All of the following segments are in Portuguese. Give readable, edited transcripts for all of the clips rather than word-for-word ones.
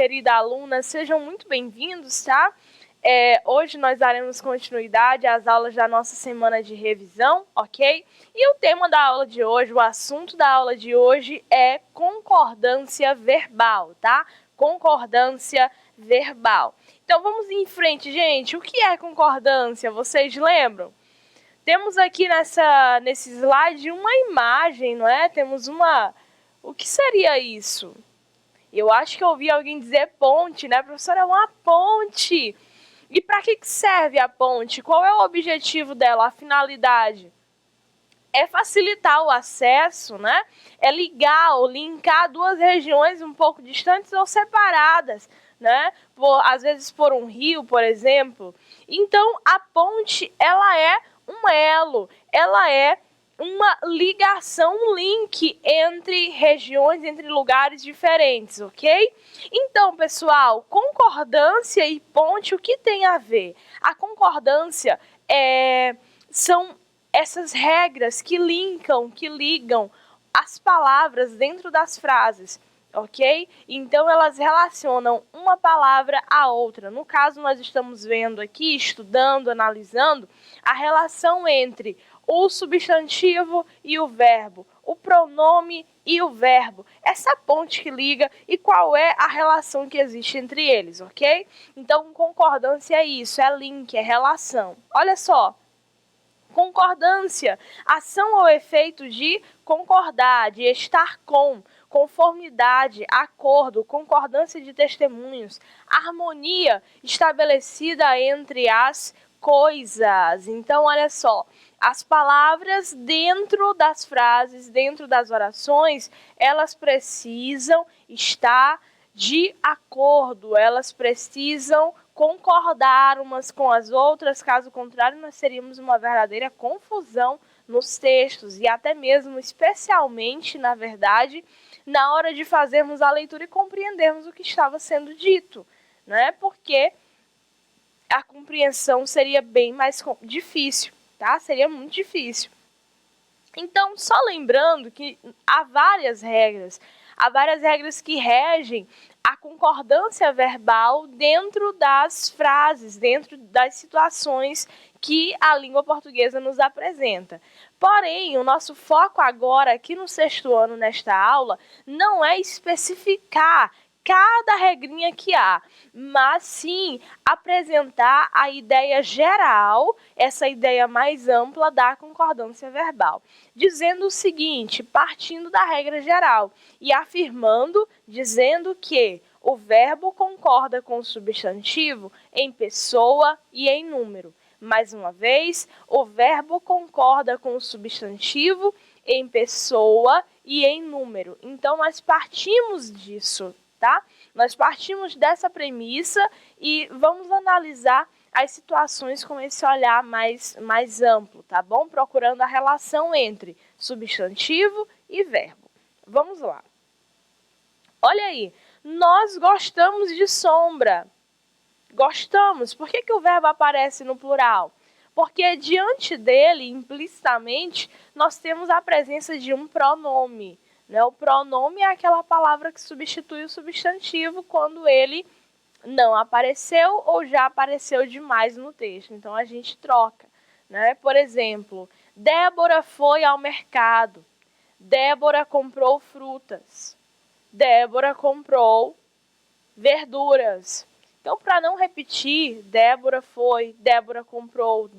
querida aluna, sejam muito bem-vindos, tá? Hoje nós daremos continuidade às aulas da nossa semana de revisão, ok? E o tema da aula de hoje, o assunto da aula de hoje é concordância verbal, tá? Concordância verbal. Então vamos em frente, gente. O que é concordância? Vocês lembram? Temos aqui nesse slide uma imagem, não é? Temos uma... O que seria isso? Eu acho que eu ouvi alguém dizer ponte, né, professora? É uma ponte. E para que serve a ponte? Qual é o objetivo dela, a finalidade? É facilitar o acesso, né? É ligar ou linkar duas regiões um pouco distantes ou separadas, né? Às vezes por um rio, por exemplo. Então, a ponte, ela é um elo, ela é uma ligação, um link entre regiões, entre lugares diferentes, ok? Então, pessoal, concordância e ponte, o que tem a ver? A concordância são essas regras que ligam as palavras dentro das frases, ok? Então, elas relacionam uma palavra à outra. No caso, nós estamos vendo aqui, estudando, analisando, a relação entre o substantivo e o verbo, o pronome e o verbo, essa ponte que liga e qual é a relação que existe entre eles, ok? Então, concordância é isso, é link, é relação. Olha só, concordância, ação ou efeito de concordar, de estar com, conformidade, acordo, concordância de testemunhos, harmonia estabelecida entre as coisas. Então, olha só, as palavras dentro das frases, dentro das orações, elas precisam estar de acordo, elas precisam concordar umas com as outras, caso contrário, nós teríamos uma verdadeira confusão nos textos e até mesmo, especialmente, na verdade, na hora de fazermos a leitura e compreendermos o que estava sendo dito, né? Porque a compreensão seria bem mais difícil, tá? Seria muito difícil. Então, só lembrando que há várias regras que regem a concordância verbal dentro das frases, dentro das situações que a língua portuguesa nos apresenta. Porém, o nosso foco agora, aqui no 6º ano, nesta aula, não é especificar cada regrinha que há, mas sim apresentar a ideia geral, essa ideia mais ampla da concordância verbal, dizendo o seguinte, partindo da regra geral e afirmando, dizendo que o verbo concorda com o substantivo em pessoa e em número. Mais uma vez, o verbo concorda com o substantivo em pessoa e em número. Então, nós partimos disso, tá? Nós partimos dessa premissa e vamos analisar as situações com esse olhar mais amplo, tá bom? Procurando a relação entre substantivo e verbo. Vamos lá. Olha aí, nós gostamos de sombra. Gostamos. Por que o verbo aparece no plural? Porque diante dele, implicitamente, nós temos a presença de um pronome. Né? O pronome é aquela palavra que substitui o substantivo quando ele não apareceu ou já apareceu demais no texto. Então, a gente troca. Né? Por exemplo, Débora foi ao mercado. Débora comprou frutas. Débora comprou verduras. Então, para não repetir, Débora foi, Débora comprou,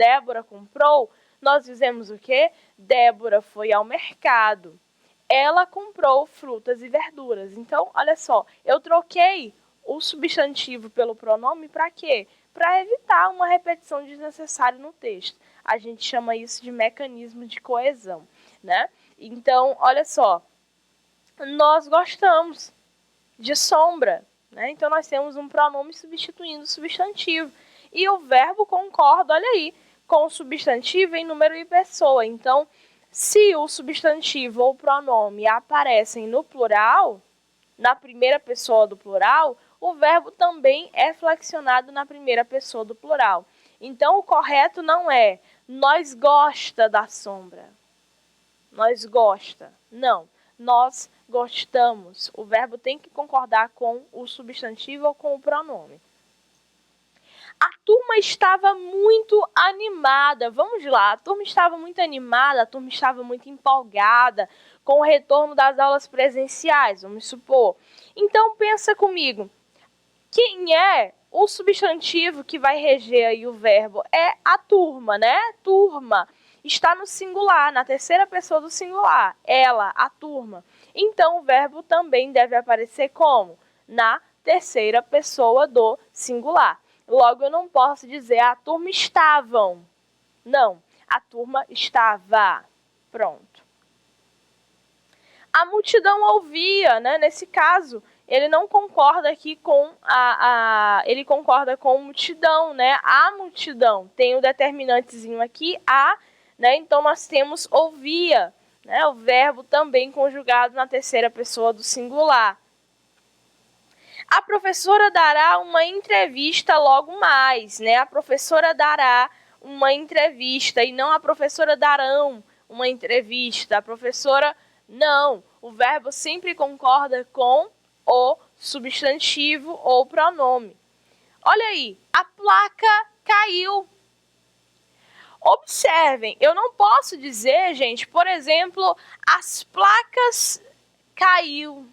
nós dizemos o quê? Débora foi ao mercado. Ela comprou frutas e verduras. Então, olha só, eu troquei o substantivo pelo pronome para quê? Para evitar uma repetição desnecessária no texto. A gente chama isso de mecanismo de coesão, né? Então, olha só, nós gostamos de sombra, né? Então, nós temos um pronome substituindo o substantivo. E o verbo concorda, olha aí, com o substantivo em número e pessoa. Então, se o substantivo ou o pronome aparecem no plural, na primeira pessoa do plural, o verbo também é flexionado na primeira pessoa do plural. Então, o correto não é nós gosta da sombra. Nós gosta. Não. Nós gostamos. O verbo tem que concordar com o substantivo ou com o pronome. A turma estava muito animada. Vamos lá, a turma estava muito animada, a turma estava muito empolgada com o retorno das aulas presenciais, vamos supor. Então, pensa comigo, quem é o substantivo que vai reger aí o verbo? É a turma, né? Turma está no singular, na terceira pessoa do singular. Ela, a turma. Então, o verbo também deve aparecer como? Na terceira pessoa do singular. Logo, eu não posso dizer a turma estavam. Não, a turma estava. Pronto. A multidão ouvia, né? Nesse caso, ele não concorda aqui com ele concorda com multidão, né? A multidão tem o determinantezinho aqui, a, né? Então, nós temos ouvia, né? O verbo também conjugado na terceira pessoa do singular. A professora dará uma entrevista logo mais, né? A professora dará uma entrevista e não a professora darão uma entrevista. A professora não. O verbo sempre concorda com o substantivo ou pronome. Olha aí, a placa caiu. Observem, eu não posso dizer, gente, por exemplo, as placas caiu.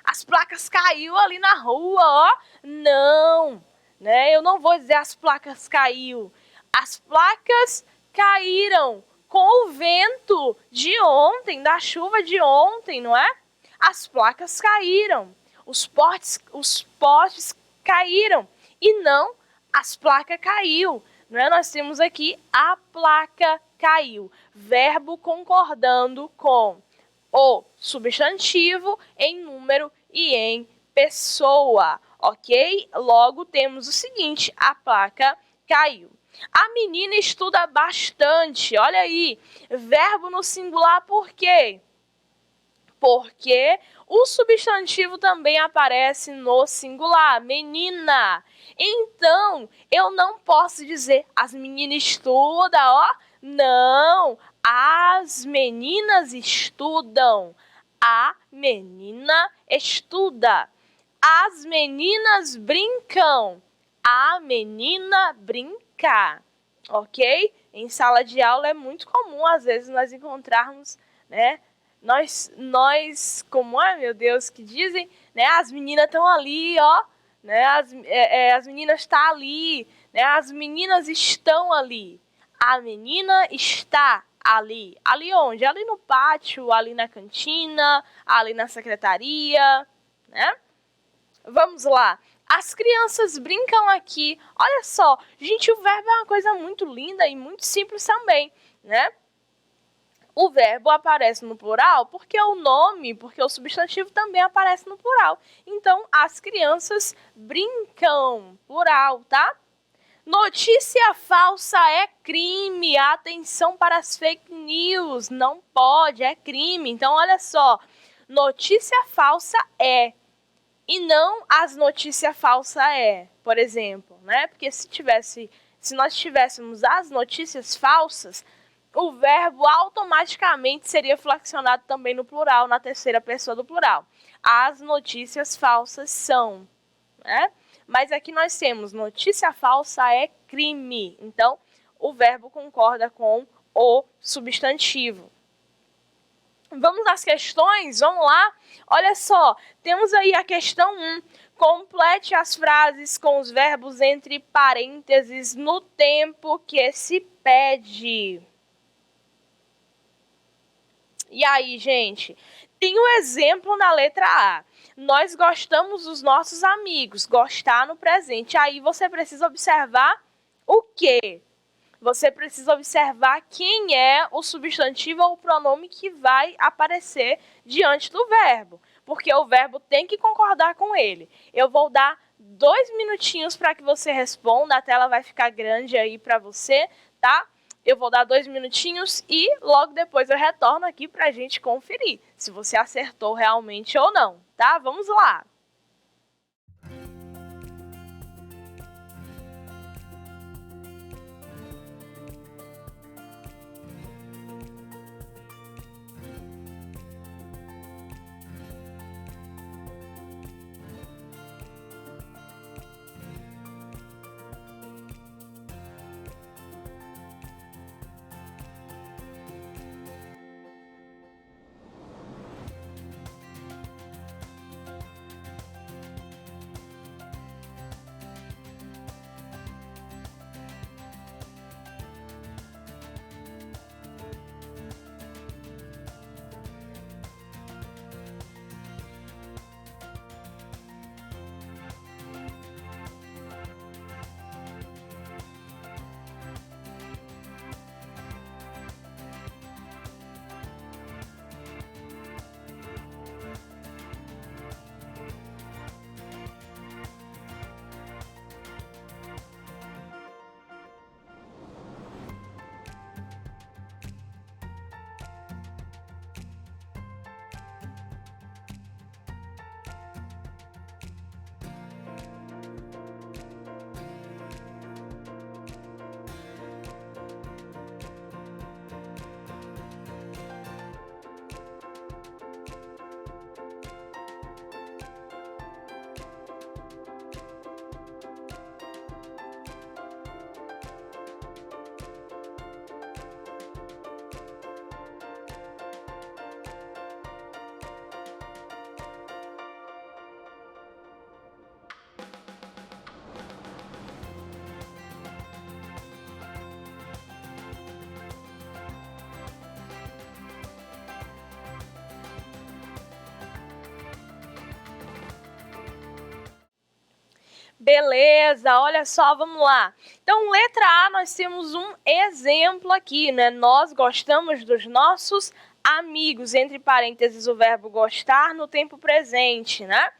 As placas caiu ali na rua, ó. Não, né? Eu não vou dizer as placas caiu. As placas caíram com o vento de ontem, da chuva de ontem, não é? As placas caíram. Os postes caíram. E não, as placas caiu. Não é? Nós temos aqui a placa caiu. Verbo concordando com o substantivo em número e em pessoa, ok? Logo, temos o seguinte, a placa caiu. A menina estuda bastante, olha aí, verbo no singular por quê? Porque o substantivo também aparece no singular, menina. Então, eu não posso dizer as meninas estudam, ó. Não, as meninas estudam. A menina estuda. As meninas brincam. A menina brinca. Ok? Em sala de aula é muito comum, às vezes, nós encontrarmos, né? Nós, como, ai meu Deus, que dizem, né? As meninas estão ali, ó. Né? As meninas estão ali. Né? As meninas estão ali. A menina está ali. Ali onde? Ali no pátio, ali na cantina, ali na secretaria, né? Vamos lá. As crianças brincam aqui. Olha só, gente, o verbo é uma coisa muito linda e muito simples também, né? O verbo aparece no plural porque porque o substantivo também aparece no plural. Então, as crianças brincam, plural, tá? Notícia falsa é crime. Atenção para as fake news. Não pode, é crime. Então, olha só. Notícia falsa é. E não as notícias falsas é, por exemplo, né? Porque se nós tivéssemos as notícias falsas, o verbo automaticamente seria flexionado também no plural, na terceira pessoa do plural. As notícias falsas são, né? Mas aqui nós temos notícia falsa é crime. Então, o verbo concorda com o substantivo. Vamos às questões? Vamos lá? Olha só, temos aí a questão 1. Complete as frases com os verbos entre parênteses no tempo que se pede. E aí, gente? Tem um exemplo na letra A. Nós gostamos dos nossos amigos. Gostar no presente. Aí você precisa observar o quê? Você precisa observar quem é o substantivo ou o pronome que vai aparecer diante do verbo. Porque o verbo tem que concordar com ele. Eu vou dar 2 minutinhos para que você responda. A tela vai ficar grande aí para você, tá? Eu vou dar 2 minutinhos e logo depois eu retorno aqui para a gente conferir se você acertou realmente ou não, tá? Vamos lá! Beleza, olha só, vamos lá. Então, letra A, nós temos um exemplo aqui, né? Nós gostamos dos nossos amigos, entre parênteses o verbo gostar no tempo presente, né?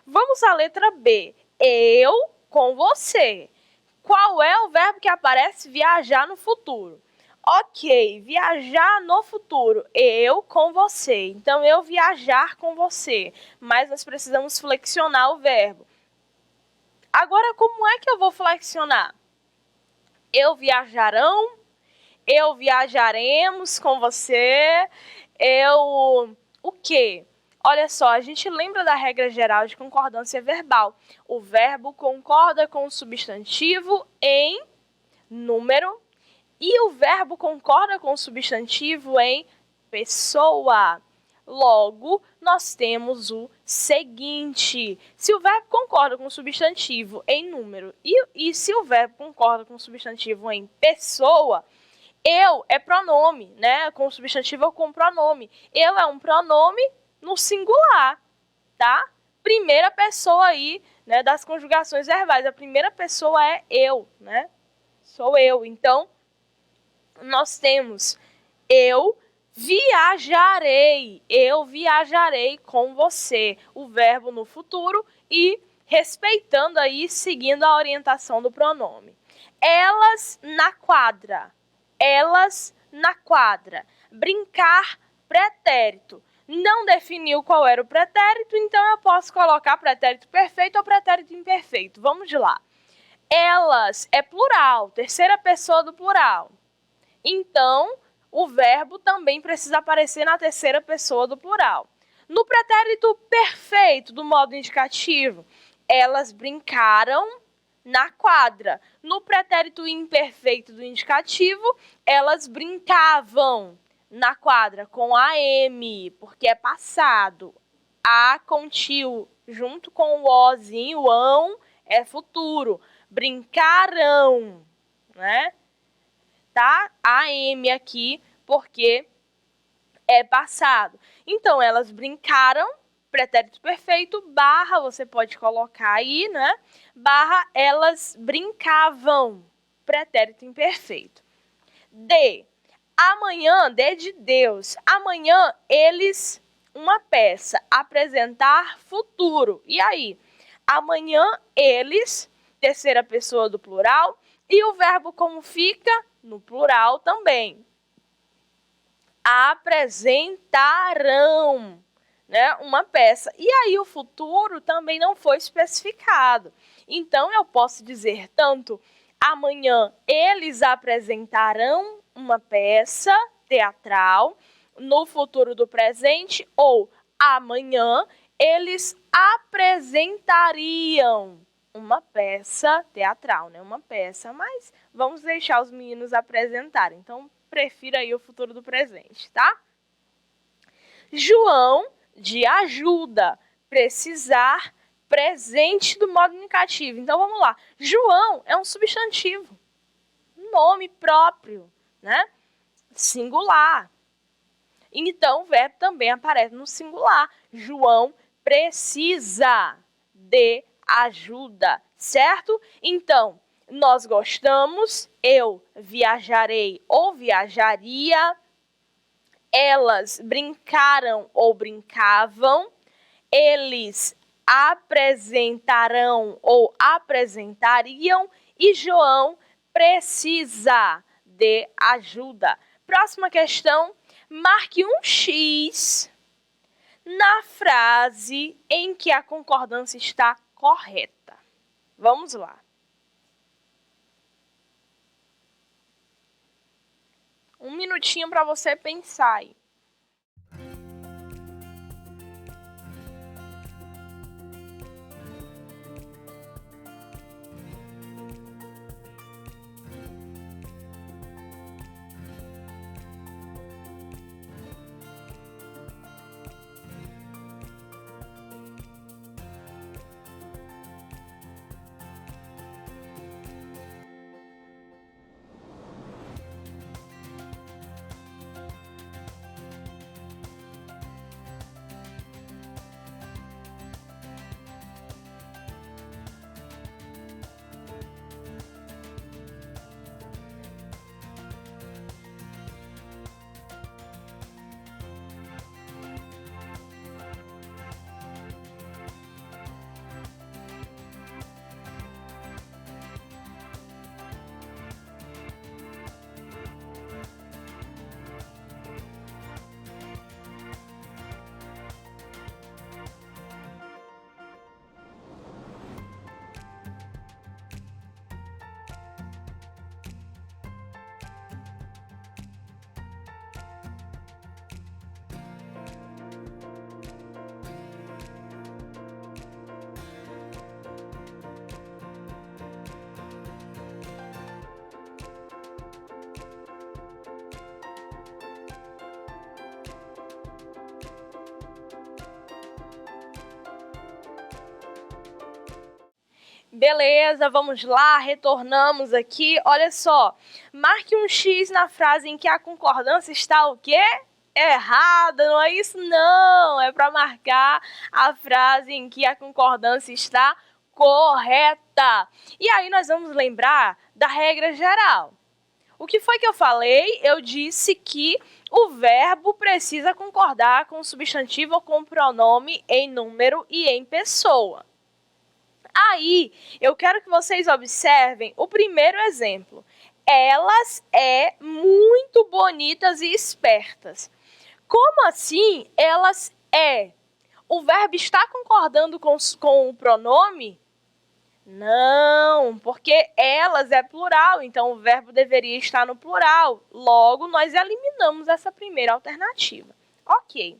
Vamos à letra B. Eu com você. Qual é o verbo que aparece viajar no futuro? Ok, viajar no futuro. Eu com você. Então, eu viajar com você. Mas nós precisamos flexionar o verbo. Agora, como é que eu vou flexionar? Eu viajarão, eu viajaremos com você, o quê? Olha só, a gente lembra da regra geral de concordância verbal. O verbo concorda com o substantivo em número e o verbo concorda com o substantivo em pessoa. Logo, nós temos o seguinte. Se o verbo concorda com o substantivo em número e se o verbo concorda com o substantivo em pessoa, eu é pronome, né? Com o substantivo ou com pronome. Eu é um pronome no singular, tá? Primeira pessoa aí, né, das conjugações verbais. A primeira pessoa é eu, né? Sou eu. Então, nós temos eu viajarei com você, o verbo no futuro e respeitando aí, seguindo a orientação do pronome. Elas na quadra, brincar, pretérito. Não definiu qual era o pretérito, então eu posso colocar pretérito perfeito ou pretérito imperfeito. Vamos de lá. Elas é plural, terceira pessoa do plural. Então, o verbo também precisa aparecer na terceira pessoa do plural. No pretérito perfeito, do modo indicativo, elas brincaram na quadra. No pretérito imperfeito do indicativo, elas brincavam na quadra com AM, porque é passado. A com tio, junto com o ozinho, o ão, é futuro. Brincarão, né? Tá? AM aqui, porque é passado. Então, elas brincaram, pretérito perfeito, barra, você pode colocar aí, né? Barra, elas brincavam, pretérito imperfeito. D. Amanhã, D de Deus. Amanhã, eles, uma peça, apresentar futuro. E aí? Amanhã, eles, terceira pessoa do plural, e o verbo como fica? No plural também. Apresentarão, né, uma peça. E aí o futuro também não foi especificado. Então, eu posso dizer tanto amanhã eles apresentarão uma peça teatral, no futuro do presente, ou amanhã eles apresentariam uma peça teatral, né? Uma peça, mas vamos deixar os meninos apresentarem. Então, prefira aí o futuro do presente, tá? João, de ajuda, precisar, presente do modo indicativo. Então, vamos lá. João é um substantivo, nome próprio, né? Singular. Então, o verbo também aparece no singular. João precisa de ajuda, certo? Então, nós gostamos, eu viajarei ou viajaria, elas brincaram ou brincavam, eles apresentarão ou apresentariam e João precisa de ajuda. Próxima questão, marque um X na frase em que a concordância está correta. Vamos lá. Um minutinho para você pensar aí. Beleza, vamos lá, retornamos aqui. Olha só, marque um X na frase em que a concordância está o quê? Errada, não é isso? Não, é para marcar a frase em que a concordância está correta. E aí nós vamos lembrar da regra geral. O que foi que eu falei? Eu disse que o verbo precisa concordar com o substantivo ou com o pronome em número e em pessoa. Aí, eu quero que vocês observem o primeiro exemplo. Elas é muito bonitas e espertas. Como assim elas é? O verbo está concordando com o pronome? Não, porque elas é plural, então o verbo deveria estar no plural. Logo, nós eliminamos essa primeira alternativa. Ok.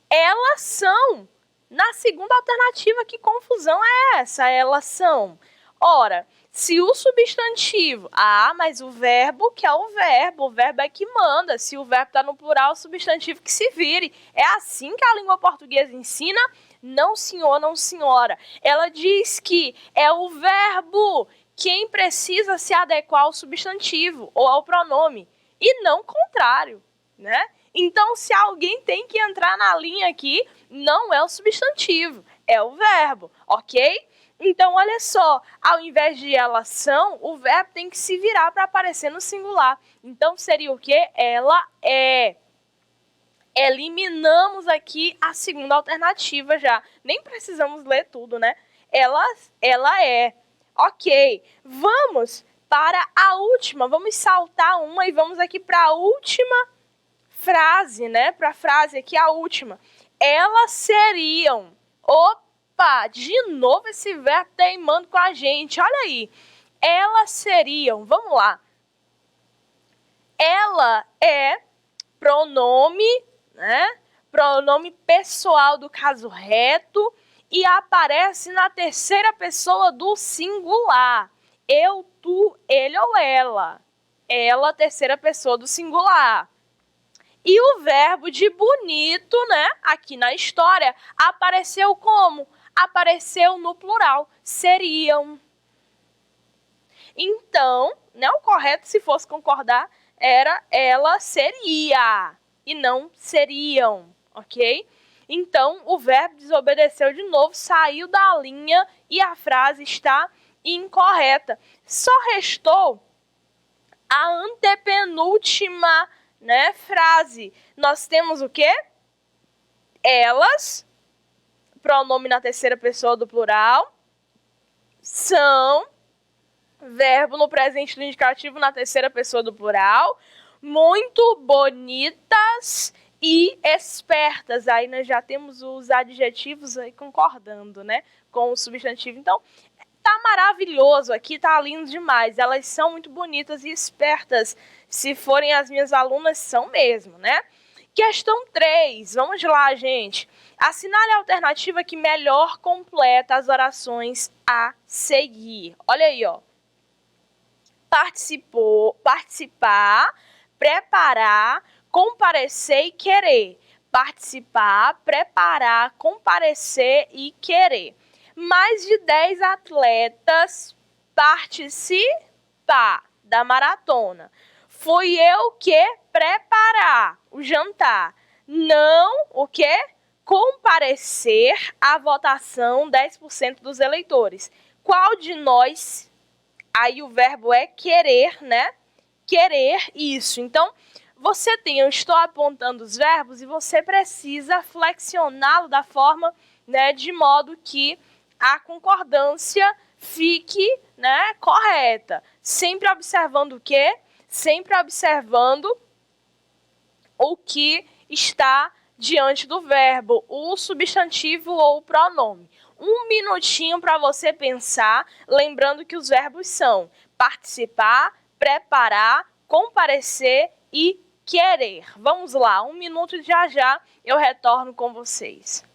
Elas são. Na segunda alternativa, que confusão é essa? Elas são. Ora, se o substantivo... mas o verbo que é o verbo é que manda. Se o verbo está no plural, o substantivo que se vire. É assim que a língua portuguesa ensina? Não, senhor, não, senhora. Ela diz que é o verbo quem precisa se adequar ao substantivo ou ao pronome. E não o contrário, né? Então, se alguém tem que entrar na linha aqui, não é o substantivo, é o verbo, ok? Então, olha só, ao invés de elas são, o verbo tem que se virar para aparecer no singular. Então, seria o quê? Ela é. Eliminamos aqui a segunda alternativa já. Nem precisamos ler tudo, né? Ela é. Ok, vamos para a última. Vamos saltar uma e vamos aqui para a última frase, né? Para a frase aqui, a última. Elas seriam. Opa, de novo esse verbo teimando com a gente. Olha aí. Elas seriam. Vamos lá. Ela é pronome, né? Pronome pessoal do caso reto e aparece na terceira pessoa do singular. Eu, tu, ele ou ela. Ela, terceira pessoa do singular. E o verbo de bonito, né, aqui na história, apareceu como? Apareceu no plural. Seriam. Então, né, o correto, se fosse concordar, era ela seria e não seriam, ok? Então, o verbo desobedeceu de novo, saiu da linha e a frase está incorreta. Só restou a antepenúltima, né, frase. Nós temos o quê? Elas, pronome na terceira pessoa do plural, são, verbo no presente do indicativo na terceira pessoa do plural, muito bonitas e espertas. Aí nós já temos os adjetivos aí concordando, né, com o substantivo. Então, tá maravilhoso aqui, tá lindo demais. Elas são muito bonitas e espertas. Se forem as minhas alunas, são mesmo, né? Questão 3. Vamos lá, gente. Assinale a alternativa que melhor completa as orações a seguir. Olha aí, ó. Participar, preparar, comparecer e querer. Participar, preparar, comparecer e querer. Mais de 10 atletas participar da maratona. Fui eu que preparar o jantar. Não o que? Comparecer à votação 10% dos eleitores. Qual de nós? Aí o verbo é querer, né? Querer isso. Então, você tem, eu estou apontando os verbos e você precisa flexioná-lo da forma, né, de modo que a concordância fique, né, correta. Sempre observando o quê? Sempre observando o que está diante do verbo, o substantivo ou o pronome. Um minutinho para você pensar, lembrando que os verbos são participar, preparar, comparecer e querer. Vamos lá, 1 minuto e já eu retorno com vocês.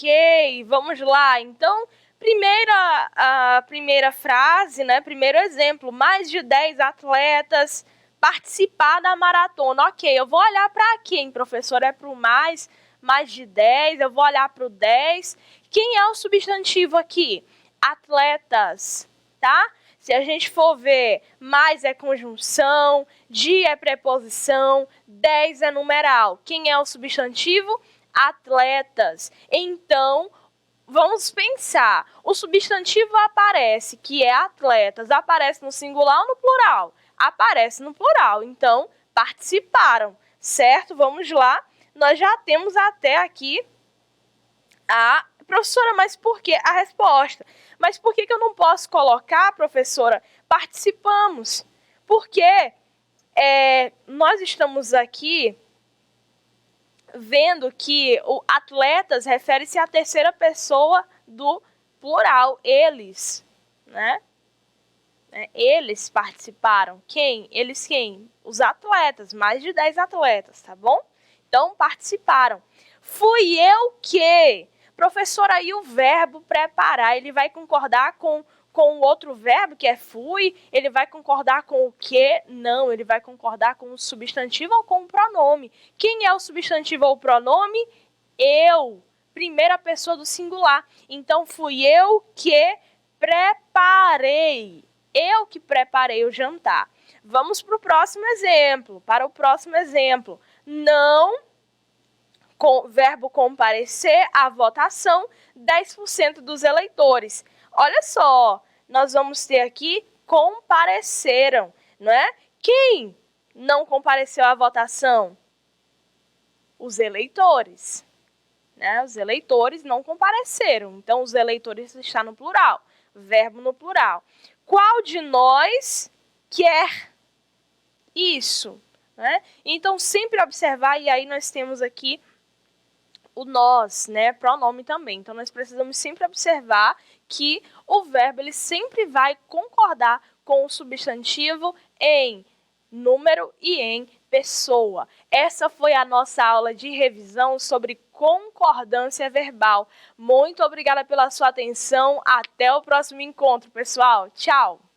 Ok, vamos lá. Então, a primeira frase, né? Primeiro exemplo, mais de 10 atletas participar da maratona. Ok, eu vou olhar para quem, professor? É para o mais de 10, eu vou olhar para o 10. Quem é o substantivo aqui? Atletas, tá? Se a gente for ver, mais é conjunção, de é preposição, 10 é numeral. Quem é o substantivo? Atletas. Então, vamos pensar. O substantivo aparece, que é atletas, aparece no singular ou no plural? Aparece no plural. Então, participaram, certo? Vamos lá. Nós já temos até aqui a professora, mas por que a resposta? Mas por que eu não posso colocar, professora, participamos? Porque nós estamos aqui vendo que o atletas refere-se à terceira pessoa do plural, eles, né? Eles participaram. Quem? Eles quem? Os atletas, mais de 10 atletas, tá bom? Então, participaram. Fui eu que... Professor, aí o verbo preparar, ele vai concordar com o outro verbo, que é fui? Ele vai concordar com o que? Não, ele vai concordar com o substantivo ou com o pronome. Quem é o substantivo ou o pronome? Eu, primeira pessoa do singular. Então, fui eu que preparei. Eu que preparei o jantar. Vamos para o próximo exemplo. Não... verbo comparecer à votação, 10% dos eleitores. Olha só, nós vamos ter aqui compareceram, não é? Quem não compareceu à votação? Os eleitores, né? Os eleitores não compareceram. Então, os eleitores está no plural, verbo no plural. Qual de nós quer isso? Né? Então, sempre observar, e aí nós temos aqui o nós, né, pronome também. Então, nós precisamos sempre observar que o verbo ele sempre vai concordar com o substantivo em número e em pessoa. Essa foi a nossa aula de revisão sobre concordância verbal. Muito obrigada pela sua atenção. Até o próximo encontro, pessoal. Tchau!